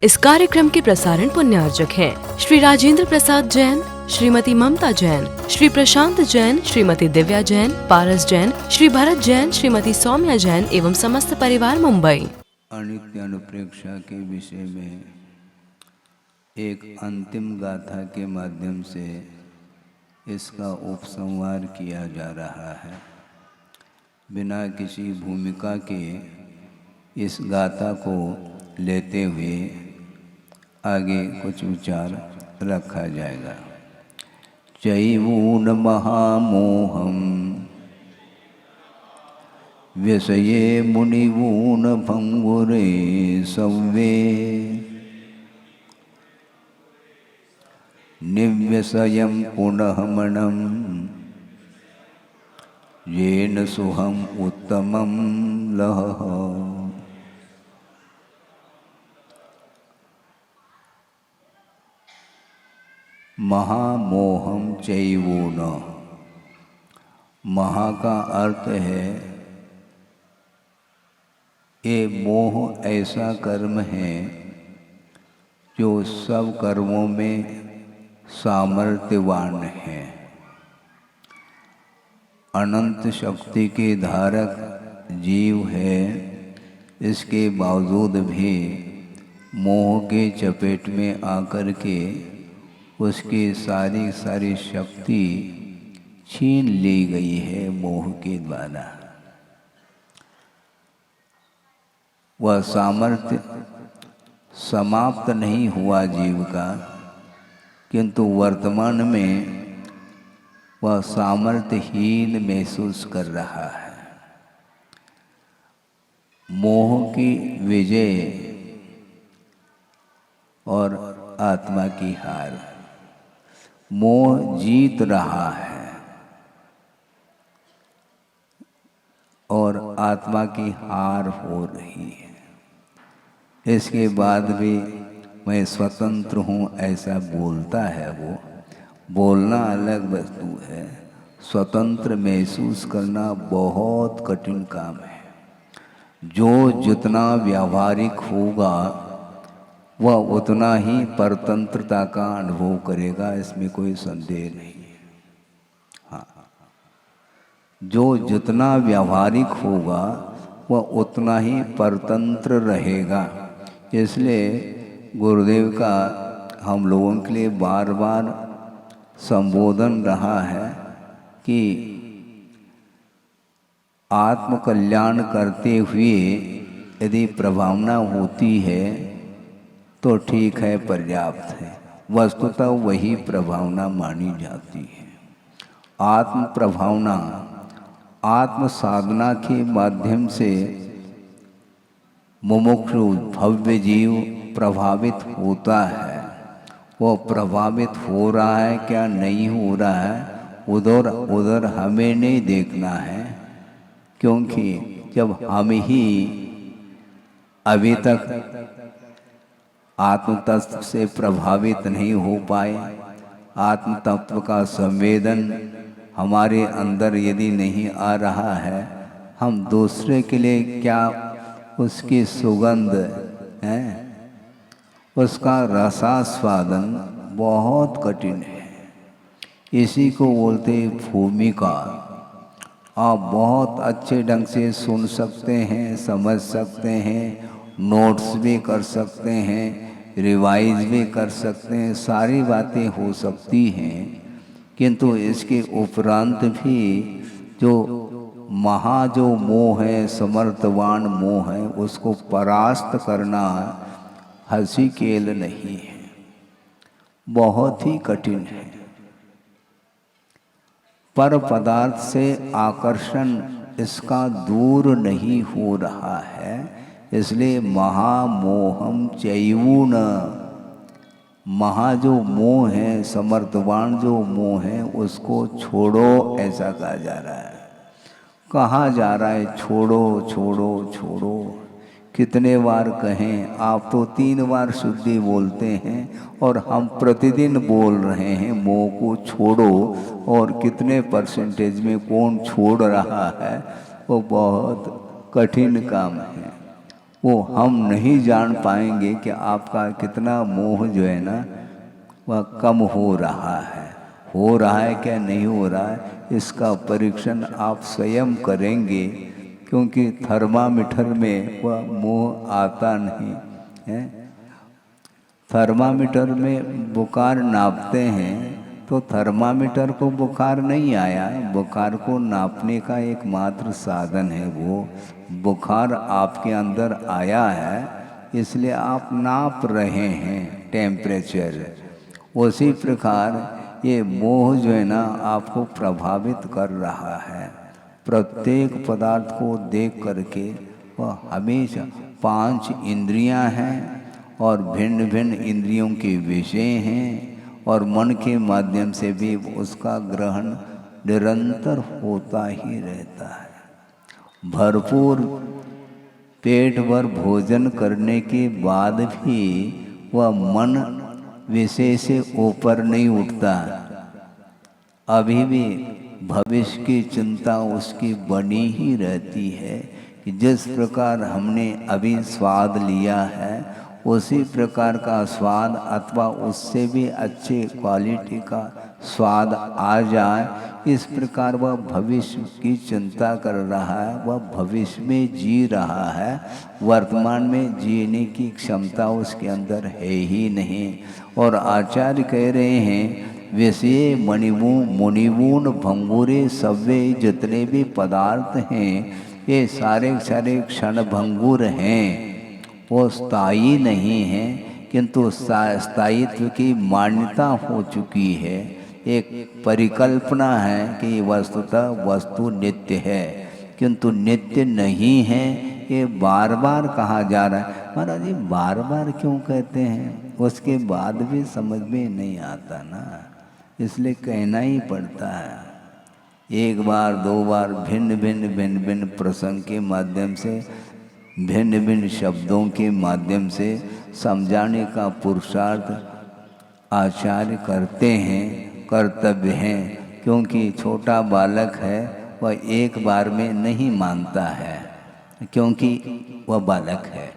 इस कार्यक्रम के प्रसारण पुण्यार्जक हैं श्री राजेंद्र प्रसाद जैन, श्रीमती ममता जैन, श्री प्रशांत जैन, श्रीमती दिव्या जैन, पारस जैन, श्री भरत जैन, श्रीमती सौम्या जैन एवं समस्त परिवार मुंबई। अनित्य अनुप्रेक्षा के विषय में एक अंतिम गाथा के माध्यम से इसका उपसंहार किया जा रहा है। बिना किसी भूमिका के इस गाथा को लेते हुए आगे कुछ विचार रखा जाएगा। चैवून महामोहम व्यसये मुनिवून भंगुरे सव्ये निव्यसयं पुनः मनम येन सुहम उत्तमं लह। महामोहम चैवून, महा का अर्थ है ये मोह ऐसा कर्म है जो सब कर्मों में सामर्थ्यवान है। अनंत शक्ति के धारक जीव है, इसके बावजूद भी मोह के चपेट में आकर के उसकी सारी शक्ति छीन ली गई है मोह के द्वारा। वह सामर्थ्य समाप्त नहीं हुआ जीव का, किंतु वर्तमान में वह सामर्थ्यहीन महसूस कर रहा है। मोह की विजय और आत्मा की हार। मोह जीत रहा है और आत्मा की हार हो रही है। इसके बाद भी मैं स्वतंत्र हूँ ऐसा बोलता है। वो बोलना अलग वस्तु है, स्वतंत्र महसूस करना बहुत कठिन काम है। जो जितना व्यावहारिक होगा वह उतना ही परतंत्रता का अनुभव करेगा, इसमें कोई संदेह नहीं है। हाँ, जो जितना व्यावहारिक होगा वह उतना ही परतंत्र रहेगा। इसलिए गुरुदेव का हम लोगों के लिए बार बार संबोधन रहा है कि आत्मकल्याण करते हुए यदि प्रभावना होती है तो ठीक है, पर्याप्त है। वस्तुतः वही प्रभावना मानी जाती है। आत्म प्रभावना आत्म साधना के माध्यम से मुमुक्षु भव्य जीव प्रभावित होता है। वो प्रभावित हो रहा है क्या नहीं हो रहा है, उधर हमें नहीं देखना है, क्योंकि जब हम ही अभी तक आत्म तत्व से प्रभावित नहीं हो पाए, आत्म तत्व का संवेदन हमारे अंदर यदि नहीं आ रहा है, हम दूसरे के लिए क्या उसकी सुगंध है, उसका रसास्वादन बहुत कठिन है। इसी को बोलते भूमिका। आप बहुत अच्छे ढंग से सुन सकते हैं, समझ सकते हैं, नोट्स भी कर सकते हैं, रिवाइज भी कर सकते हैं, सारी बातें हो सकती हैं, किंतु इसके उपरांत भी जो जो मोह है, समर्थवान मोह है, उसको परास्त करना हंसी खेल नहीं है, बहुत ही कठिन है। पर पदार्थ से आकर्षण इसका दूर नहीं हो रहा है। इसलिए महामोहम चैवून, महा जो मोह है, समर्थवान जो मोह है, उसको छोड़ो ऐसा कहा जा रहा है। कहा जा रहा है छोड़ो छोड़ो छोड़ो। कितने बार कहें? आप तो 3 बार शुद्धि बोलते हैं और हम प्रतिदिन बोल रहे हैं मोह को छोड़ो, और कितने परसेंटेज में कौन छोड़ रहा है, वो बहुत कठिन काम है। वो हम नहीं जान पाएंगे कि आपका कितना मोह जो है ना वह कम हो रहा है क्या नहीं हो रहा है, इसका परीक्षण आप स्वयं करेंगे। क्योंकि थर्मामीटर में वह मोह आता नहीं है। थर्मामीटर में बुखार नापते हैं तो थर्मामीटर को बुखार नहीं आया, बुखार को नापने का एकमात्र साधन है वो। बुखार आपके अंदर आया है इसलिए आप नाप रहे हैं टेम्परेचर। उसी प्रकार ये मोह जो है ना आपको प्रभावित कर रहा है। प्रत्येक पदार्थ को देख करके वह हमेशा 5 इंद्रियां हैं और भिन्न भिन्न इंद्रियों के विषय हैं और मन के माध्यम से भी उसका ग्रहण निरंतर होता ही रहता है। भरपूर पेट भर भोजन करने के बाद भी वह मन विषय से ऊपर नहीं उठता। अभी भी भविष्य की चिंता उसकी बनी ही रहती है कि जिस प्रकार हमने अभी स्वाद लिया है उसी प्रकार का स्वाद अथवा उससे भी अच्छे क्वालिटी का स्वाद आ जाए, इस प्रकार वह भविष्य की चिंता कर रहा है। वह भविष्य में जी रहा है, वर्तमान में जीने की क्षमता उसके अंदर है ही नहीं। और आचार्य कह रहे हैं विषय मुनिवून भंगुरे सव्य, जितने भी पदार्थ हैं ये सारे सारे क्षण भंगुर हैं, वो स्थायी नहीं है। किंतु स्थायित्व की मान्यता हो चुकी है, एक परिकल्पना है कि वस्तुतः वस्तु नित्य है, किंतु नित्य नहीं है। ये बार बार कहा जा रहा है। महाराज जी बार बार क्यों कहते हैं, उसके बाद भी समझ में नहीं आता ना, इसलिए कहना ही पड़ता है। एक बार 2 बार भिन्न भिन्न प्रसंग के माध्यम से, भिन्न भिन्न शब्दों के माध्यम से समझाने का पुरुषार्थ आचार्य करते हैं, कर्तव्य हैं। क्योंकि छोटा बालक है वह एक बार में नहीं मानता है, क्योंकि वह बालक है।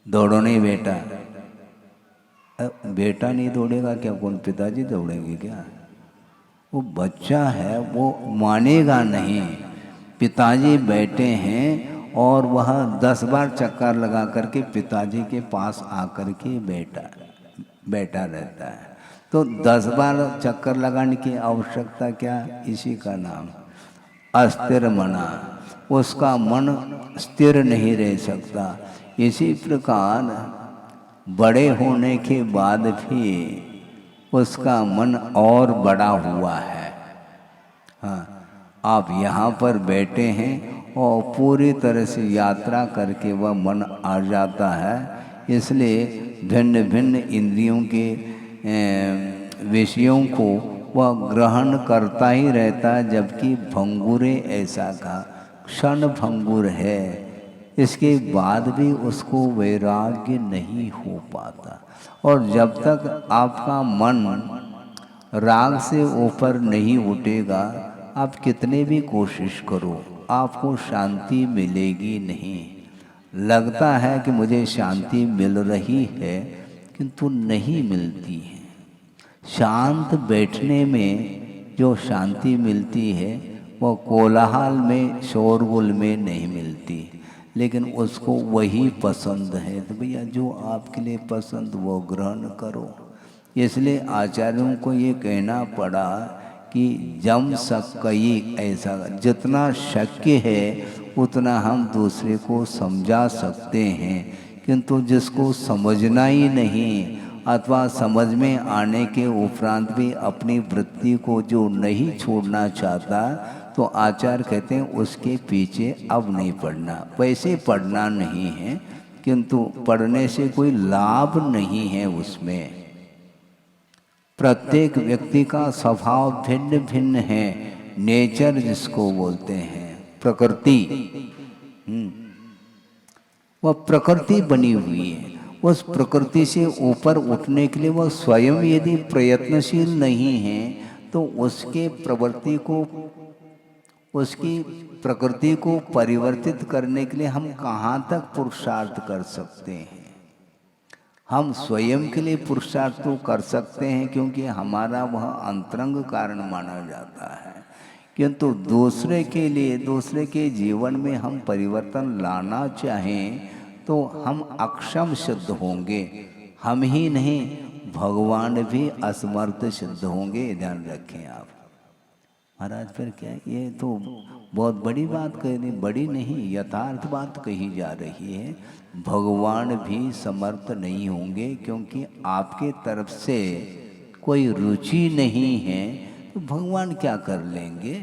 दौड़ो नहीं बेटा, बेटा नहीं दौड़ेगा क्या, कौन पिताजी दौड़ेंगे क्या? वो बच्चा है, वो मानेगा नहीं। पिताजी बैठे हैं और वह 10 बार चक्कर लगा करके पिताजी के पास आकर के बैठा रहता है। तो 10 बार चक्कर लगाने की आवश्यकता क्या, इसी का नाम अस्थिर मना। उसका मन स्थिर नहीं रह सकता। इसी प्रकार बड़े होने के बाद भी उसका मन और बड़ा हुआ है। हाँ, आप यहाँ पर बैठे हैं और पूरी तरह से यात्रा करके वह मन आ जाता है। इसलिए भिन्न भिन्न इंद्रियों के विषयों को वह ग्रहण करता ही रहता है, जबकि भंगुरे ऐसा का क्षण भंगुर है। इसके बाद भी उसको वैराग्य नहीं हो पाता। और जब तक आपका मन राग से ऊपर नहीं उठेगा, आप कितने भी कोशिश करो आपको शांति मिलेगी नहीं। लगता है कि मुझे शांति मिल रही है, किंतु नहीं मिलती है। शांत बैठने में जो शांति मिलती है वो कोलाहल में, शोरगुल में नहीं मिलती। लेकिन उसको वही पसंद है, तो भैया जो आपके लिए पसंद वो ग्रहण करो। इसलिए आचार्यों को ये कहना पड़ा कि जम सकई, ऐसा जितना शक्य है उतना हम दूसरे को समझा सकते हैं। किंतु जिसको समझना ही नहीं अथवा समझ में आने के उपरांत भी अपनी वृत्ति को जो नहीं छोड़ना चाहता, तो आचार्य कहते हैं उसके पीछे अब नहीं पढ़ना। वैसे पढ़ना नहीं है, किंतु पढ़ने से कोई लाभ नहीं है उसमें। प्रत्येक व्यक्ति का स्वभाव भिन्न भिन्न है। नेचर जिसको बोलते हैं, प्रकृति, वह प्रकृति बनी हुई है। उस प्रकृति से ऊपर उठने के लिए वह स्वयं यदि प्रयत्नशील नहीं है तो उसके प्रवृत्ति को उसकी प्रकृति को परिवर्तित करने के लिए हम कहाँ तक पुरुषार्थ कर सकते हैं? हम स्वयं के लिए पुरुषार्थ तो कर सकते हैं क्योंकि हमारा वह अंतरंग कारण माना जाता है, किंतु दूसरे के लिए, दूसरे के जीवन में हम परिवर्तन लाना चाहें तो हम अक्षम सिद्ध होंगे। हम ही नहीं, भगवान भी असमर्थ सिद्ध होंगे, ध्यान रखें आप। महाराज फिर क्या, ये तो बहुत बड़ी बात कह रही, बड़ी नहीं, यथार्थ बात कही जा रही है। भगवान भी समर्थ नहीं होंगे क्योंकि आपके तरफ से कोई रुचि नहीं है, तो भगवान क्या कर लेंगे?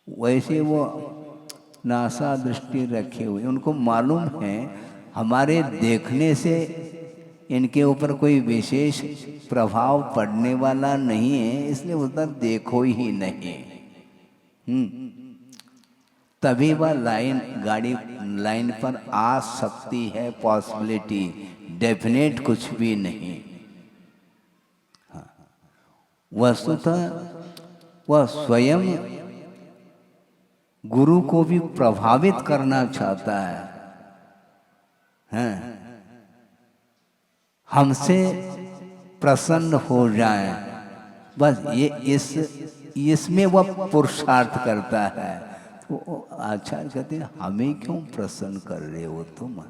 वैसे वो नासा दृष्टि रखे हुए, उनको मालूम है हमारे देखने से इनके ऊपर कोई विशेष प्रभाव पड़ने वाला नहीं है, इसलिए उधर देखो ही नहीं। तभी वह गाड़ी लाइन पर आ सकती है, पॉसिबिलिटी, डेफिनेट कुछ भी नहीं। हाँ, वस्तुतः वह स्वयं गुरु को भी प्रभावित करना चाहता है। हाँ, हमसे प्रसन्न हो जाए, बस ये इसमें वह पुरुषार्थ करता है। तो आचार्य कहते हैं हमें क्यों प्रसन्न कर रहे हो तुम?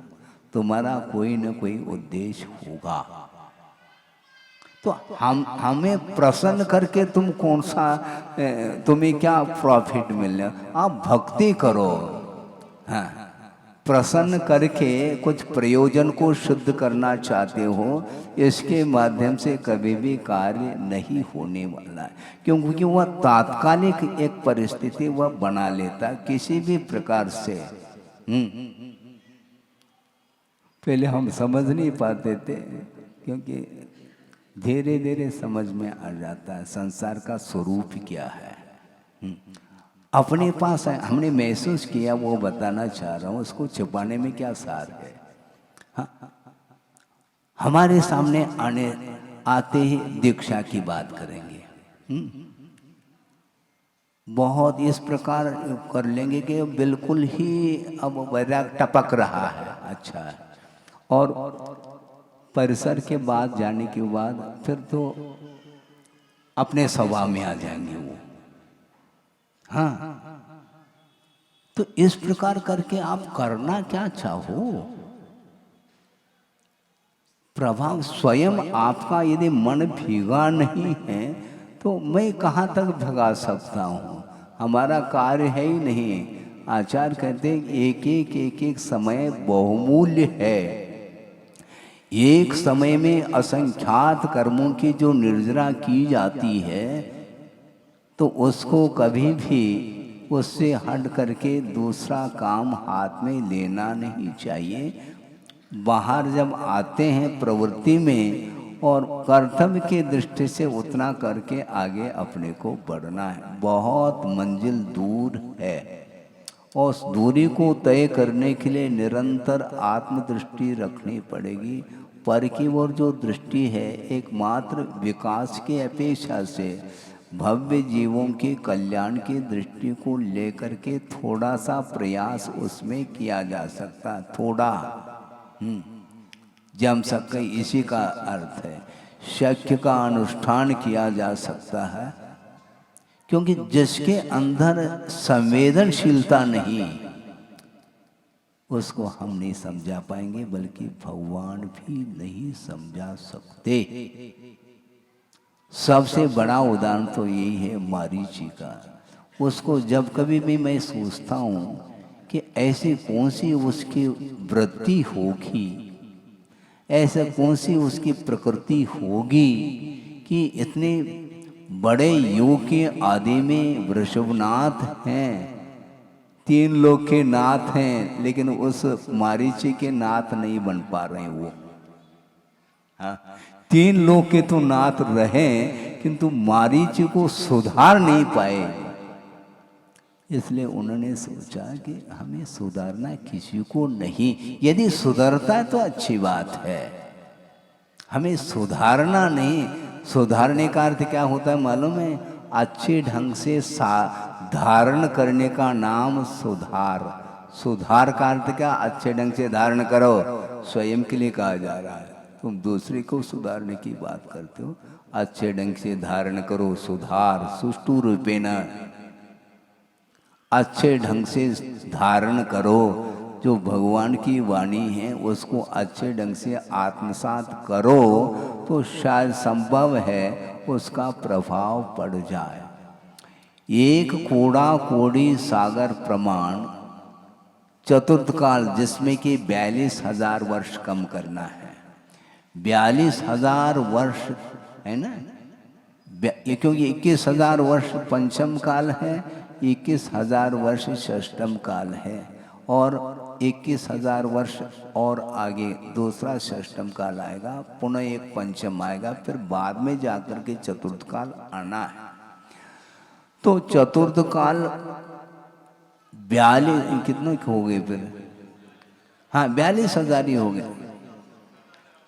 तुम्हारा कोई न कोई उद्देश्य होगा। तो हमें प्रसन्न करके तुम कौन सा, तुम्हें क्या प्रॉफिट मिलने? आप भक्ति करो। हाँ, प्रसन्न करके कुछ प्रयोजन को शुद्ध करना चाहते हो, इसके माध्यम से कभी भी कार्य नहीं होने वाला है, क्योंकि वह तात्कालिक एक परिस्थिति वह बना लेता किसी भी प्रकार से। पहले हम समझ नहीं पाते थे, क्योंकि धीरे धीरे समझ में आ जाता है संसार का स्वरूप क्या है। अपने पास है, हमने महसूस किया, वो बताना चाह रहा हूँ, उसको छुपाने में क्या सार है। हाँ, हमारे सामने आते ही दीक्षा की बात करेंगे, बहुत इस प्रकार कर लेंगे कि बिल्कुल ही अब वैराग टपक रहा है, अच्छा है। और परिसर के बाद जाने के बाद फिर तो अपने स्वभाव में आ जाएंगे वो। हाँ, तो इस प्रकार करके आप करना क्या चाहो, प्रभाव स्वयं आपका यदि मन भीगा नहीं है तो मैं कहाँ तक भगा सकता हूँ? हमारा कार्य है ही नहीं। आचार्य कहते हैं एक एक समय बहुमूल्य है। एक समय में असंख्यात कर्मों की जो निर्जरा की जाती है, तो उसको कभी भी उससे हट करके दूसरा काम हाथ में लेना नहीं चाहिए। बाहर जब आते हैं प्रवृत्ति में, और कर्तव्य की दृष्टि से उतना करके आगे अपने को बढ़ना है। बहुत मंजिल दूर है, और उस दूरी को तय करने के लिए निरंतर आत्मदृष्टि रखनी पड़ेगी। पर की ओर जो दृष्टि है, एकमात्र विकास की अपेक्षा से भव्य जीवों के कल्याण की दृष्टि को लेकर के थोड़ा सा प्रयास उसमें किया जा सकता, थोड़ा जम सके, इसी का अर्थ है। शक्य का अनुष्ठान किया जा सकता है, क्योंकि जिसके अंदर संवेदनशीलता नहीं, उसको हम नहीं समझा पाएंगे, बल्कि भगवान भी नहीं समझा सकते। सबसे बड़ा उदाहरण तो यही है मारीची का। उसको जब कभी भी मैं सोचता हूँ कि ऐसी कौन सी उसकी वृत्ति होगी, ऐसा कौन सी उसकी प्रकृति होगी कि इतने बड़े योग के आदि में वृषभनाथ हैं, 3 लोक के नाथ हैं, लेकिन उस मारीची के नाथ नहीं बन पा रहे वो। हाँ, 3 लोक के तो नाथ रहे, किंतु मारीची को सुधार नहीं पाए। इसलिए उन्होंने सोचा कि हमें सुधारना किसी को नहीं, यदि सुधरता है तो अच्छी बात है, हमें सुधारना नहीं। सुधारने का अर्थ क्या होता है मालूम है? अच्छे ढंग से धारण करने का नाम सुधार। सुधार का अर्थ क्या? अच्छे ढंग से धारण करो, स्वयं के लिए कहा जा रहा है। तुम दूसरे को सुधारने की बात करते हो। अच्छे ढंग से धारण करो, सुधार सुष्ठु रूपेण, अच्छे ढंग से धारण करो। जो भगवान की वाणी है उसको अच्छे ढंग से आत्मसात करो तो शायद संभव है उसका प्रभाव पड़ जाए। एक कोड़ा कोड़ी सागर प्रमाण चतुर्थ काल, जिसमें कि 42,000 वर्ष कम करना है। 42,000 वर्ष है ना, क्योंकि 21,000 वर्ष पंचम काल है, 21,000 वर्ष षष्टम काल है, और 21,000 वर्ष और आगे दूसरा षष्टम काल आएगा, पुनः एक पंचम आएगा, फिर बाद में जाकर के चतुर्थ काल आना है। तो चतुर्थ काल 42 कितने हो गए फिर? हाँ 42,000 ही हो गए।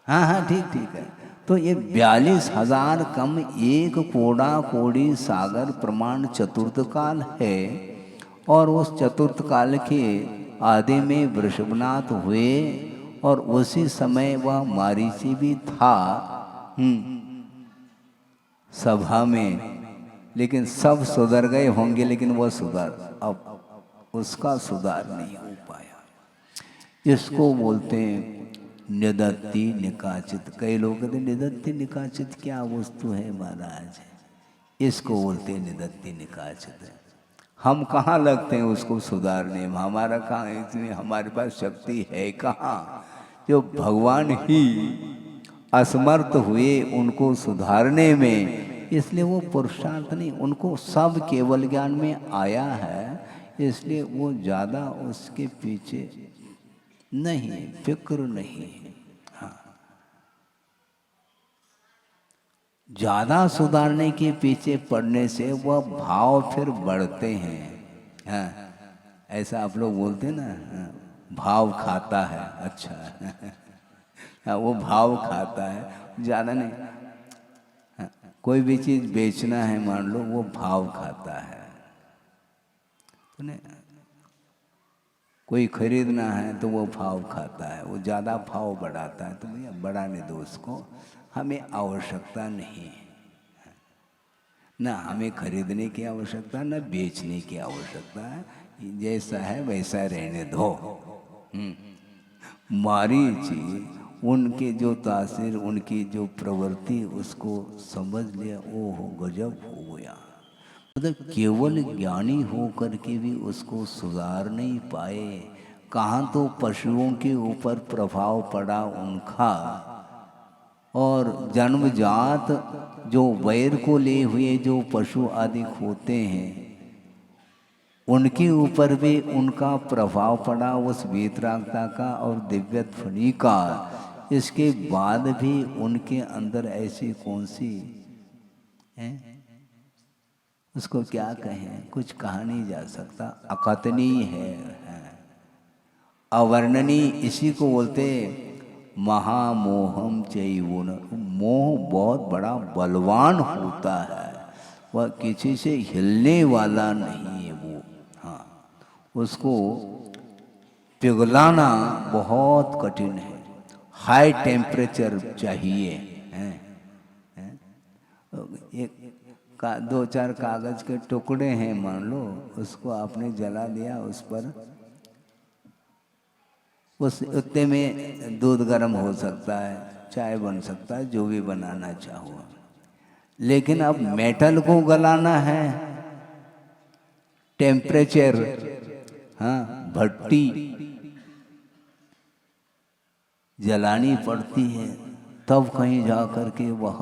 हाँ ठीक है। तो ये 42,000 कम एक कोड़ा कोड़ी सागर प्रमाण चतुर्थ काल है, और उस चतुर्थ काल के आदि में वृषभनाथ हुए, और उसी समय वह मारीची भी था सभा में। लेकिन सब सुधर गए होंगे, लेकिन वह अब उसका सुधार नहीं हो पाया। इसको बोलते हैं निदत्ति निकाचित। कई लोग कहते निदत्ति निकाचित क्या वस्तु है महाराज? इसको बोलते हैं निदत्ति निकाचित। हम कहाँ लगते हैं उसको सुधारने में? हमारा कहाँ, इसमें हमारे पास शक्ति है कहाँ? जो भगवान ही असमर्थ हुए उनको सुधारने में, इसलिए वो पुरुषार्थ नहीं, उनको सब केवल ज्ञान में आया है, इसलिए वो ज़्यादा उसके पीछे नहीं, फिक्र नहीं। हाँ, ज़्यादा सुधारने के पीछे पड़ने से वह भाव फिर बढ़ते हैं। हाँ, ऐसा आप लोग बोलते हैं ना, हाँ, भाव खाता है। अच्छा हाँ, वो भाव खाता है, ज़्यादा नहीं। हाँ, कोई भी चीज़ बेचना है मान लो, वो भाव खाता है। कोई खरीदना है तो वो भाव खाता है, वो ज़्यादा भाव बढ़ाता है। तो भैया बढ़ाने दो उसको, हमें आवश्यकता नहीं है। ना हमें खरीदने की आवश्यकता, ना बेचने की आवश्यकता है। जैसा है वैसा रहने दो। मारीची उनके जो तासीर, उनकी जो प्रवृत्ति, उसको समझ लिया, ओहो गजब हो गया। मतलब केवल ज्ञानी हो करके भी उसको सुधार नहीं पाए। कहाँ तो पशुओं के ऊपर प्रभाव पड़ा उनका, और जन्मजात जो वैर को ले हुए जो पशु आदि होते हैं, उनके ऊपर भी उनका प्रभाव पड़ा, उस वीतरागता का और दिव्य ध्वनि का। इसके बाद भी उनके अंदर ऐसी कौन सी है, उसको क्या कहें, कुछ कहा नहीं जा सकता, अकथनीय है, अवर्णनीय। इसी को बोलते महामोहम चैवुन। मोह बहुत बड़ा बलवान होता है, वह किसी से हिलने वाला नहीं है वो। हाँ, उसको पिघलाना बहुत कठिन है, हाई टेम्परेचर चाहिए। दो चार कागज के टुकड़े हैं मान लो, उसको आपने जला दिया, उस पर उस उतने में दूध गर्म हो सकता है, चाय बन सकता है, जो भी बनाना चाहो। लेकिन अब मेटल को गलाना है, टेम्परेचर, हाँ, भट्टी जलानी पड़ती है, तब कहीं जा कर के वह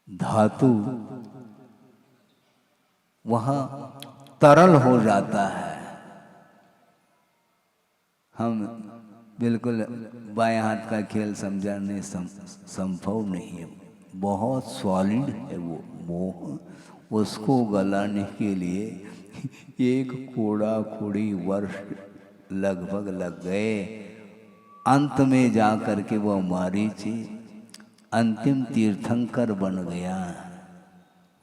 धातु वह तरल हो जाता है। हम बिल्कुल बाएं हाथ का खेल समझाने संभव नहीं है, बहुत सॉलिड है वो मोह। उसको गलाने के लिए एक कोड़ा कोड़ी वर्ष लगभग लग गए। अंत में जा कर के वह मारीची अंतिम तीर्थंकर बन गया।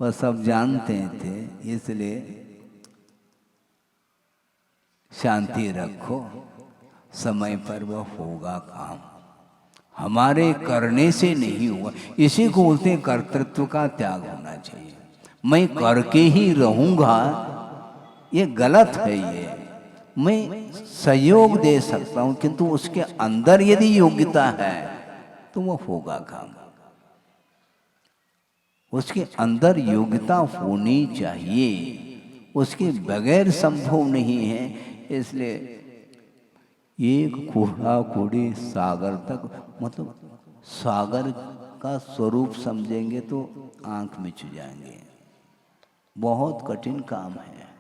वह सब जानते थे, इसलिए शांति रखो, समय पर वह होगा काम, हमारे करने से नहीं हुआ। इसी को बोलते हैं कर्तृत्व का त्याग होना चाहिए। मैं करके ही रहूंगा, ये गलत है। ये मैं सहयोग दे सकता हूं, किंतु उसके अंदर यदि योग्यता है तो वह होगा काम। उसके अंदर योग्यता होनी चाहिए, उसके बगैर संभव नहीं है। इसलिए एक कूड़ा कूड़ी सागर तक, मतलब सागर का स्वरूप समझेंगे तो आंख मिच जाएंगे। बहुत कठिन काम है।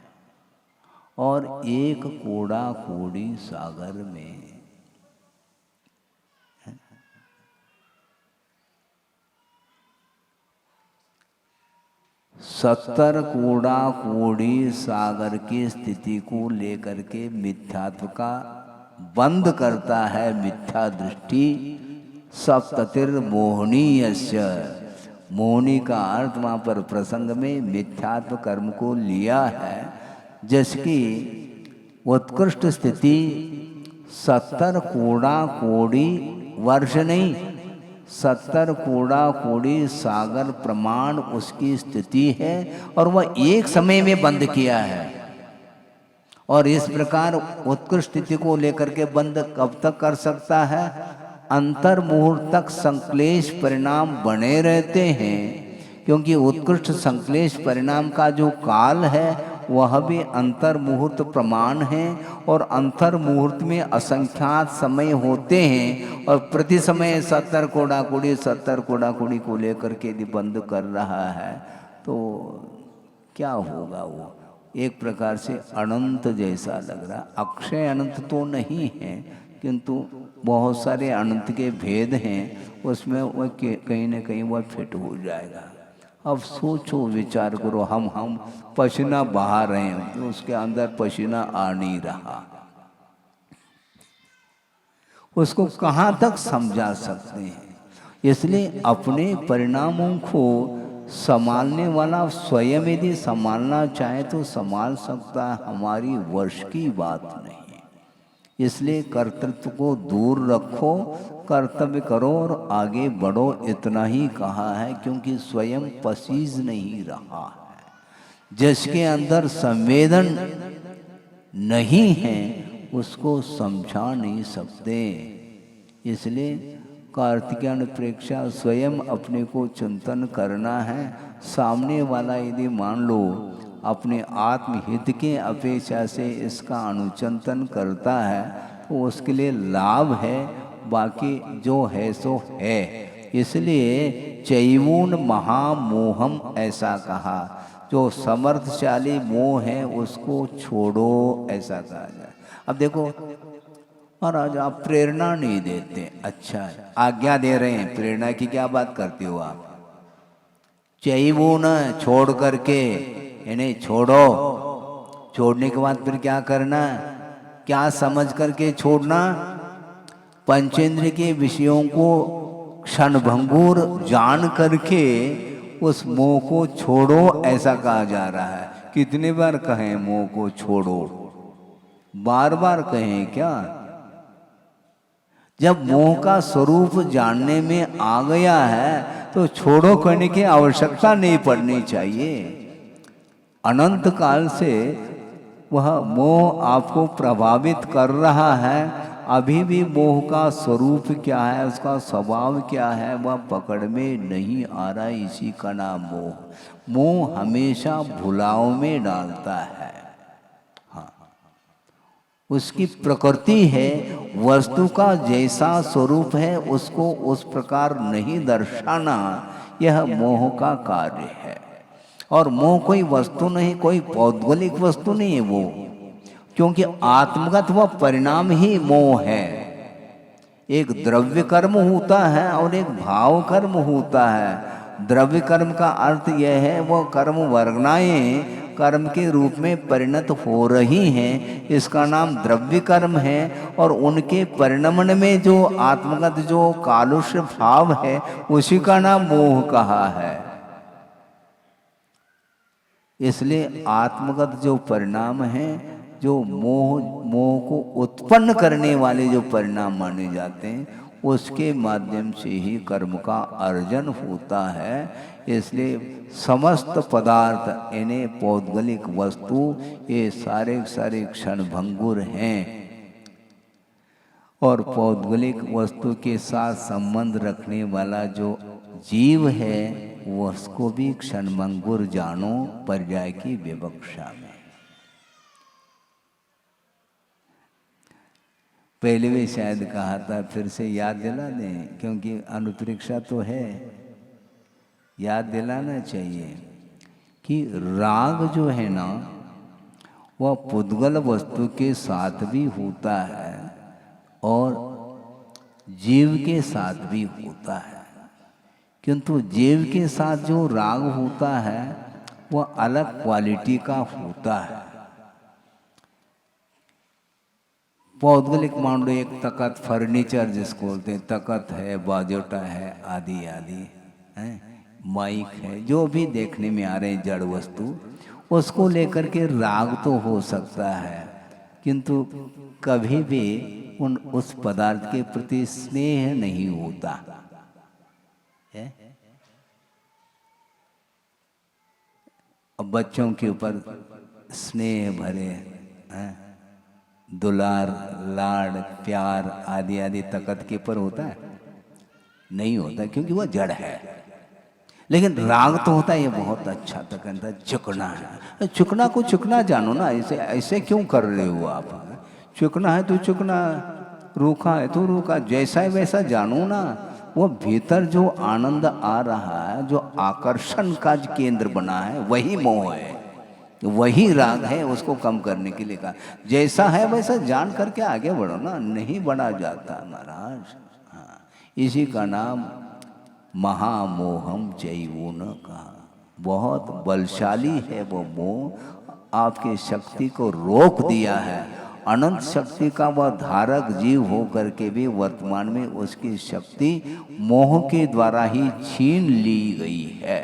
और एक कूड़ा कूड़ी सागर में 70 कूड़ा कूड़ी सागर की स्थिति को लेकर के मिथ्यात्व का बंद करता है मिथ्या दृष्टि। सप्ततिर मोहनीयस्य, मोहनी का अर्थ वहाँ पर प्रसंग में मिथ्यात्व कर्म को लिया है, जिसकी उत्कृष्ट स्थिति 70 कूड़ा कूड़ी वर्ष नहीं, 70 कूड़ा कूड़ी सागर प्रमाण उसकी स्थिति है, और वह एक समय में बंद किया है। और इस प्रकार उत्कृष्ट स्थिति को लेकर के बंद कब तक कर सकता है? अंतर मुहूर्त तक संक्लेश परिणाम बने रहते हैं, क्योंकि उत्कृष्ट संक्लेश परिणाम का जो काल है वह भी अंतर मुहूर्त प्रमाण है। और अंतर मुहूर्त में असंख्यात समय होते हैं, और प्रति समय 70 कूड़ा कूड़ी 70 कूड़ा कूड़ी को लेकर के यदि बंद कर रहा है तो क्या होगा? वो एक प्रकार से अनंत जैसा लग रहा। अक्षय अनंत तो नहीं है, किंतु बहुत सारे अनंत के भेद हैं, उसमें वह कहीं ना कहीं वह फिट हो जाएगा। अब सोचो, विचार करो, हम पसीना बहा रहे हैं तो उसके अंदर पसीना आ नहीं रहा, उसको कहाँ तक समझा सकते हैं? इसलिए अपने परिणामों को संभालने वाला स्वयं यदि संभालना चाहे तो संभाल सकता है, हमारी वश की बात नहीं। इसलिए कर्तृत्व को दूर रखो, कर्तव्य करो और आगे बढ़ो, इतना ही कहा है, क्योंकि स्वयं पसीज नहीं रहा है। जिसके अंदर संवेदन नहीं है उसको समझा नहीं सकते। इसलिए कार्तिकेय प्रेक्षा स्वयं अपने को चिंतन करना है। सामने वाला यदि मान लो अपने आत्महित के अपेक्षा से इसका अनुचिंतन करता है तो उसके लिए लाभ है, बाकी जो है सो है। इसलिए चैवून महामोहम ऐसा कहा, जो समर्थशाली मोह है उसको छोड़ो, ऐसा कहा जाए। अब देखो महाराज, आप प्रेरणा नहीं देते, अच्छा है, आज्ञा दे रहे हैं, प्रेरणा की क्या बात करते हो आप? चैवून छोड़ करके, इन्हें छोड़ो। छोड़ने के बाद फिर क्या करना? क्या समझ करके छोड़ना? पंचेंद्र के विषयों को क्षणभंगुर जान करके उस मोह को छोड़ो, ऐसा कहा जा रहा है। कितने बार कहें मोह को छोड़ो? बार बार कहें क्या? जब मोह का स्वरूप जानने में आ गया है तो छोड़ो कहने की आवश्यकता नहीं पड़नी चाहिए। अनंत काल से वह मोह आपको प्रभावित कर रहा है, अभी भी मोह का स्वरूप क्या है, उसका स्वभाव क्या है, वह पकड़ में नहीं आ रहा है। इसी का नाम मोह। मोह हमेशा भुलाव में डालता है। हाँ, उसकी प्रकृति है, वस्तु का जैसा स्वरूप है उसको उस प्रकार नहीं दर्शाना, यह मोह का कार्य है। और मोह कोई वस्तु नहीं, कोई भौगोलिक वस्तु नहीं है वो, क्योंकि आत्मगत वह परिणाम ही मोह है। एक द्रव्य कर्म होता है और एक भाव कर्म होता है। द्रव्य कर्म का अर्थ यह है वह कर्म वर्गनाएं कर्म के रूप में परिणत हो रही हैं, इसका नाम द्रव्य कर्म है। और उनके परिणमन में जो आत्मगत जो कालुष्य भाव है उसी का नाम मोह कहा है। इसलिए आत्मगत जो परिणाम है, जो मोह को उत्पन्न करने वाले जो परिणाम माने जाते हैं, उसके माध्यम से ही कर्म का अर्जन होता है। इसलिए समस्त पदार्थ इन्हें पौद्गलिक वस्तु ये सारे सारे क्षणभंगुर हैं। और पौद्गलिक वस्तु के साथ संबंध रखने वाला जो जीव है उसको भी क्षणभंगुर जानो पर्याय की विवक्षा में। पहले भी शायद कहा था, फिर से याद दिला दें, क्योंकि अनुप्रेक्षा तो है, याद दिलाना चाहिए कि राग जो है ना वह पुद्गल वस्तु के साथ भी होता है और जीव के साथ भी होता है। किंतु जीव के साथ जो राग होता है वह अलग क्वालिटी का होता है। पौद्गलिक मान लो एक तकत, फर्नीचर जिसको बोलते हैं, तकत है, बाजोटा है, आदि आदि है, माइक है, जो भी देखने में आ रहे हैं जड़ वस्तु, उसको लेकर के राग तो हो सकता है, किंतु कभी भी उस पदार्थ के प्रति स्नेह नहीं होता है। अब बच्चों के ऊपर स्नेह भरे हैं, दुलार, लाड, प्यार आदि आदि तकत के ऊपर होता है? नहीं होता, क्योंकि वह जड़ है। लेकिन राग तो होता है, ये बहुत अच्छा तकत है, चुकना है। चुकना को चुकना जानो ना, ऐसे ऐसे क्यों कर रहे हो आप? चुकना है तो चुकना, रूखा है तो रूखा, जैसा है वैसा जानो ना। वो भीतर जो आनंद आ रहा है, जो आकर्षण का केंद्र बना है, वही मोह है, वही राग है। उसको कम करने के लिए कहा, जैसा है वैसा जान करके आगे बढ़ो ना, नहीं बढ़ा जाता महाराज। हाँ, इसी का नाम महामोहम चैवो न कहा। बहुत बलशाली है वो मोह, आपकी शक्ति को रोक दिया है। अनंत शक्ति का वह धारक जीव हो करके भी वर्तमान में उसकी शक्ति मोह के द्वारा ही छीन ली गई है।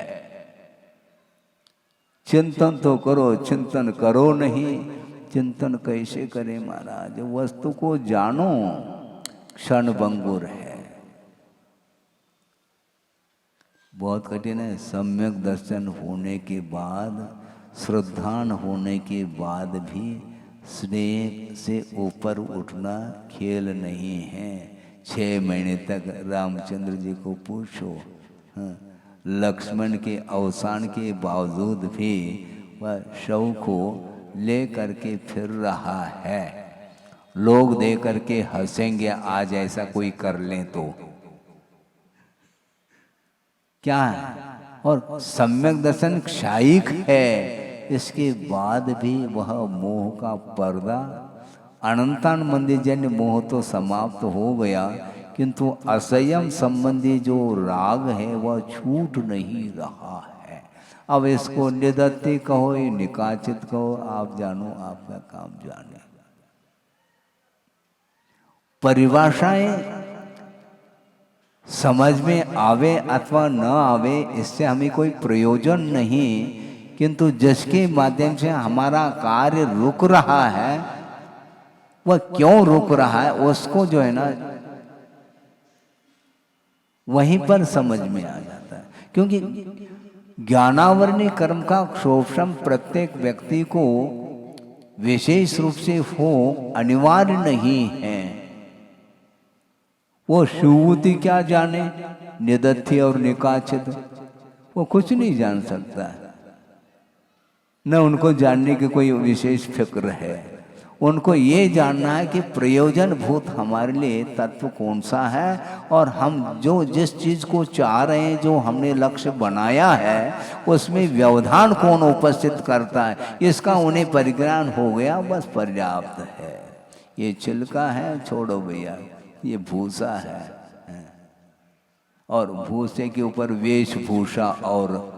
चिंतन तो करो, चिंतन करो नहीं, चिंतन कैसे करें महाराज? वस्तु को जानो, क्षणभंगुर है, बहुत कठिन है। सम्यक दर्शन होने के बाद, श्रद्धान होने के बाद भी स्नेह से ऊपर उठना खेल नहीं है। 6 महीने तक रामचंद्र जी को पूछो, लक्ष्मण के अवसान के बावजूद भी वह शव को ले करके फिर रहा है। लोग दे करके हंसेंगे आज ऐसा कोई कर ले तो क्या है? और सम्यक दर्शन क्षायिक है, इसके बाद भी वह मोह का पर्दा, अनंतान मंदिरजन्य मोह तो समाप्त हो गया, किंतु असंयम संबंधी जो राग है वह छूट नहीं रहा है। अब इसको निदत्ति कहो या निकाचित कहो, आप जानो, आपका काम जाने। परिभाषाएं समझ में आवे अथवा न आवे, इससे हमें कोई प्रयोजन नहीं, किंतु जिसके माध्यम से हमारा कार्य रुक रहा है, वह क्यों रुक रहा है उसको जो है ना वहीं पर समझ में आ जाता है। क्योंकि ज्ञानावरणी कर्म का शोषण प्रत्येक व्यक्ति को विशेष रूप से हो अनिवार्य नहीं है। वो शुभूति क्या जाने, निदत्थि और निकाचित, वो कुछ नहीं जान सकता है। न उनको जानने की कोई विशेष फिक्र है। उनको ये जानना है कि प्रयोजन भूत हमारे लिए तत्व कौन सा है, और हम जो जिस चीज को चाह रहे हैं, जो हमने लक्ष्य बनाया है, उसमें व्यवधान कौन उपस्थित करता है, इसका उन्हें परिज्ञान हो गया, बस पर्याप्त है। ये छिलका है, छोड़ो भैया, ये भूसा है, और भूसे के ऊपर वेशभूषा और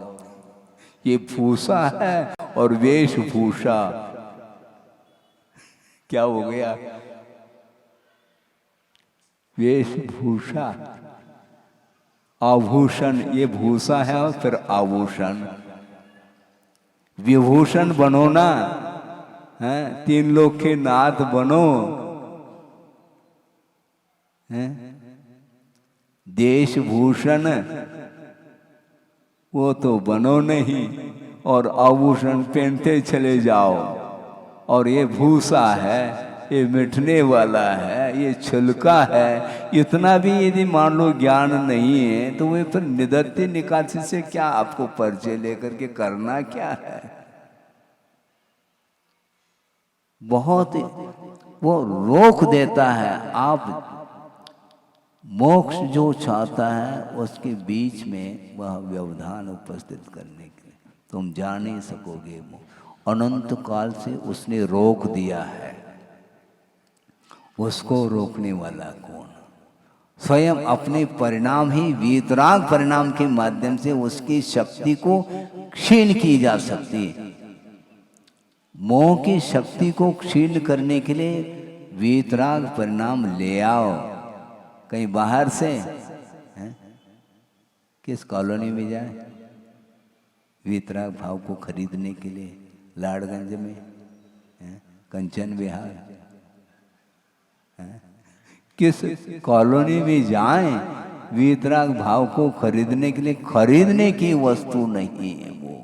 ये भूषा है और वेशभूषा क्या हो गया? वेशभूषा, आभूषण, ये भूषा है और फिर आभूषण। विभूषण बनो ना, हैं? तीन लोग के नाथ बनो, हैं? देशभूषण वो तो बनो नहीं, और आभूषण पहनते चले जाओ। और ये भूसा है, ये मिटने वाला है, ये छिलका है। इतना भी यदि मान लो ज्ञान नहीं है तो वे फिर निदत्ति निकासी से क्या आपको परिचय लेकर के करना क्या है? बहुत वो रोक देता है। आप मोक्ष जो चाहता है उसके बीच में वह व्यवधान उपस्थित करने के लिए तुम जा नहीं सकोगे। अनंत काल से उसने रोक दिया है, उसको रोकने वाला कौन? स्वयं अपने परिणाम ही वीतराग परिणाम के माध्यम से उसकी शक्ति को क्षीण की जा सकती है। मोह की शक्ति को क्षीण करने के लिए वीतराग परिणाम ले आओ कहीं बाहर से, हैं? किस कॉलोनी में जाए वीतराग भाव को खरीदने के लिए? लाड़गंज में, हैं? कंचन विहार, हैं? किस कॉलोनी में जाएं वीतराग भाव को खरीदने के लिए? खरीदने की वस्तु नहीं है वो।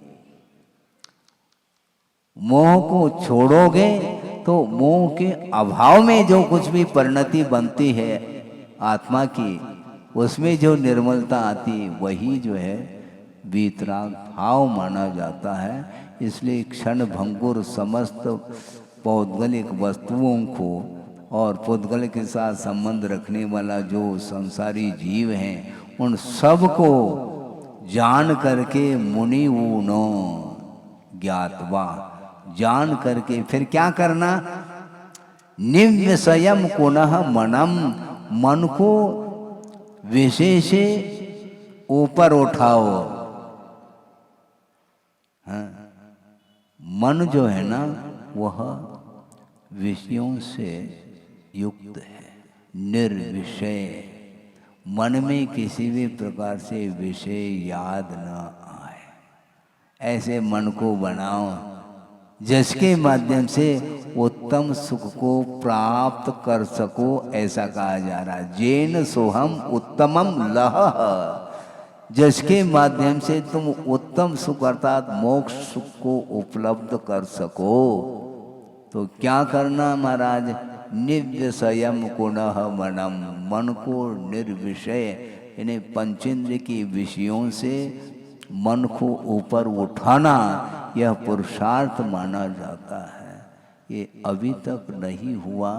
मोह को छोड़ोगे तो मोह के अभाव में जो कुछ भी परिणति बनती है आत्मा की, उसमें जो निर्मलता आती वही जो है वीतराग भाव माना जाता है। इसलिए क्षण भंगुर समस्त पौद्गलिक वस्तुओं को और पौद्गल के साथ संबंध रखने वाला जो संसारी जीव हैं उन सब को जान करके मुनि ऊनो ज्ञातवा, जान करके फिर क्या करना? निव्यसयम पुनः मनम, मन को विषय से ऊपर उठाओ। हाँ? मन जो है ना वह विषयों से युक्त है, निर्विषय। मन में किसी भी प्रकार से विषय याद न आए, ऐसे मन को बनाओ जिसके माध्यम से उत्तम सुख को प्राप्त कर सको। ऐसा कहा जा रहा है, जेन सोहम उत्तमम लह, जिसके माध्यम से तुम उत्तम सुख अर्थात मोक्ष सुख को उपलब्ध कर सको। तो क्या करना महाराज? निव्यसयम पुनः मनम, मन को निर्विषय यानी पंचेंद्र के विषयों से मन को ऊपर उठाना, यह पुरुषार्थ माना जाता है। ये अभी तक नहीं हुआ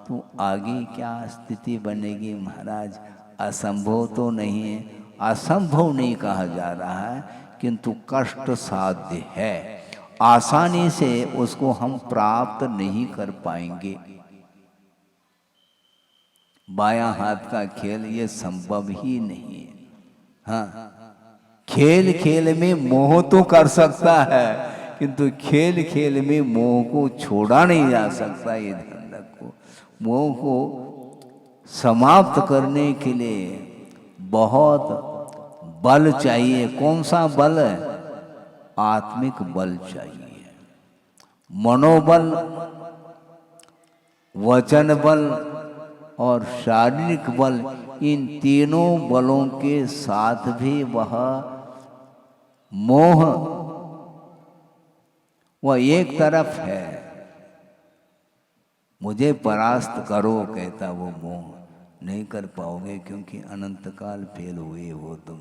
तो आगे क्या स्थिति बनेगी महाराज? असंभव तो नहीं है, असंभव नहीं कहा जा रहा है, किंतु कष्ट साध्य है। आसानी से उसको हम प्राप्त नहीं कर पाएंगे। बायां हाथ का खेल ये संभव ही नहीं है। हाँ, खेल खेल में मोह तो कर सकता है, किंतु खेल खेल में मोह को छोड़ा नहीं जा सकता। ये ध्यान रखो, मोह को समाप्त करने के लिए बहुत बल चाहिए। कौन सा बल? आत्मिक बल चाहिए, मनोबल, वचन बल और शारीरिक बल। इन तीनों बलों के साथ भी वह मोह वह एक तरफ है। मुझे परास्त करो कहता वो मोह, नहीं कर पाओगे क्योंकि अनंत काल फेल हुए हो तुम।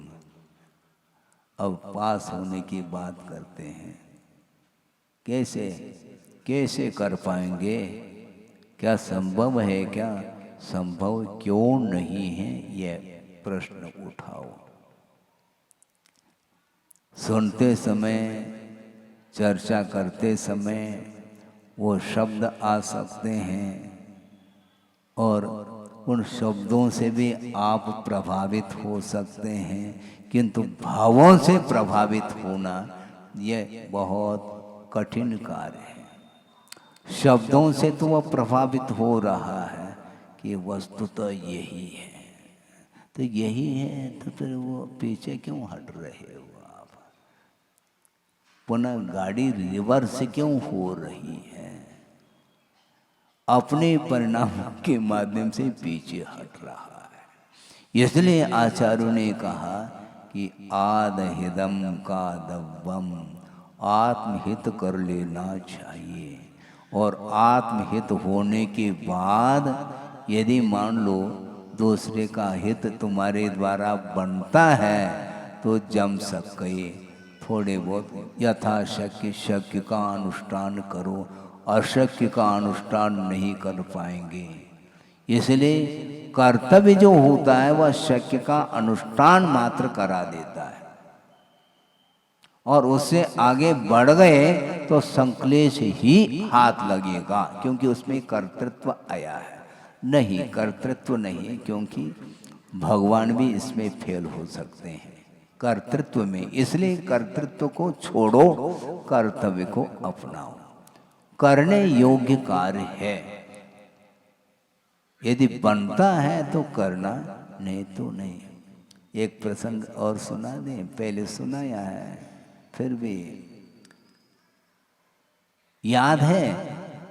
अब पास होने की बात करते हैं। कैसे कैसे कर पाएंगे? क्या संभव है? क्या संभव क्यों नहीं है? यह प्रश्न उठाओ। सुनते समय, चर्चा करते समय वो शब्द आ सकते हैं और उन शब्दों से भी आप प्रभावित हो सकते हैं, किंतु भावों से प्रभावित होना यह बहुत कठिन कार्य है। शब्दों से तो वह प्रभावित हो रहा है कि वस्तु तो यही है, तो यही है तो फिर वो पीछे क्यों हट रहे हो आप? पुनः गाड़ी रिवर्स क्यों हो रही है? अपने परिणाम के माध्यम से पीछे हट रहा है। इसलिए आचार्यों ने कहा कि आदहिदम का दव्वम, आत्महित कर लेना चाहिए। और आत्महित होने के बाद यदि मान लो दूसरे का हित तुम्हारे द्वारा बनता है तो जम सके, थोड़े बहुत यथाशक्य शक्य का अनुष्ठान करो, अशक्य का अनुष्ठान नहीं कर पाएंगे। इसलिए कर्तव्य जो होता है वह शक्य का अनुष्ठान मात्र करा देता है, और उससे आगे बढ़ गए तो संक्लेश ही हाथ लगेगा, क्योंकि उसमें कर्तृत्व आया है। नहीं, कर्तृत्व नहीं, क्योंकि भगवान भी इसमें फेल हो सकते हैं कर्तृत्व में। इसलिए कर्तृत्व को छोड़ो, कर्तव्य को अपनाओ। करने योग्य कार्य है, यदि बनता है तो करना, नहीं तो नहीं। एक प्रसंग और सुना दें, पहले सुनाया है फिर भी याद है,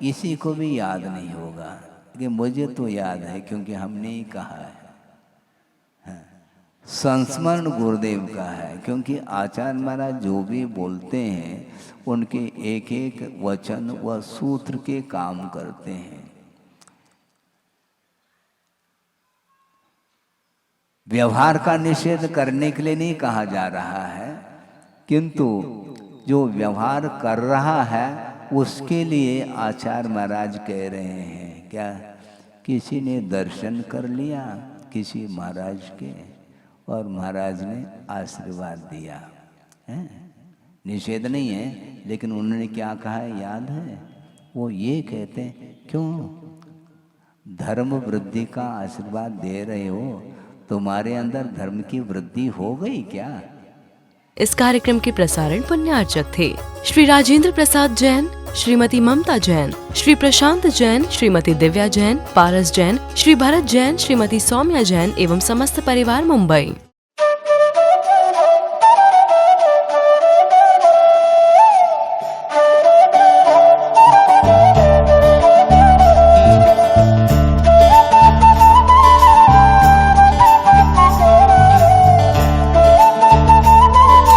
किसी को भी याद नहीं होगा कि मुझे तो याद है, क्योंकि हमने ही कहा है। संस्मरण गुरुदेव का है, क्योंकि आचार्य महाराज जो भी बोलते हैं उनके एक एक वचन व सूत्र के काम करते हैं। व्यवहार का निषेध करने के लिए नहीं कहा जा रहा है, किंतु जो व्यवहार कर रहा है उसके लिए आचार्य महाराज कह रहे हैं क्या? किसी ने दर्शन कर लिया किसी महाराज के, और महाराज ने आशीर्वाद दिया है, निषेध नहीं है, लेकिन उन्होंने क्या कहा है याद है? वो ये कहते हैं, क्यों धर्म वृद्धि का आशीर्वाद दे रहे हो, तुम्हारे अंदर धर्म की वृद्धि हो गई क्या? इस कार्यक्रम के प्रसारण पुण्यार्चक थे श्री राजेंद्र प्रसाद जैन, श्रीमती ममता जैन, श्री प्रशांत जैन, श्रीमती दिव्या जैन, पारस जैन, श्री भरत जैन, श्रीमती सौम्या जैन एवं समस्त परिवार, मुंबई।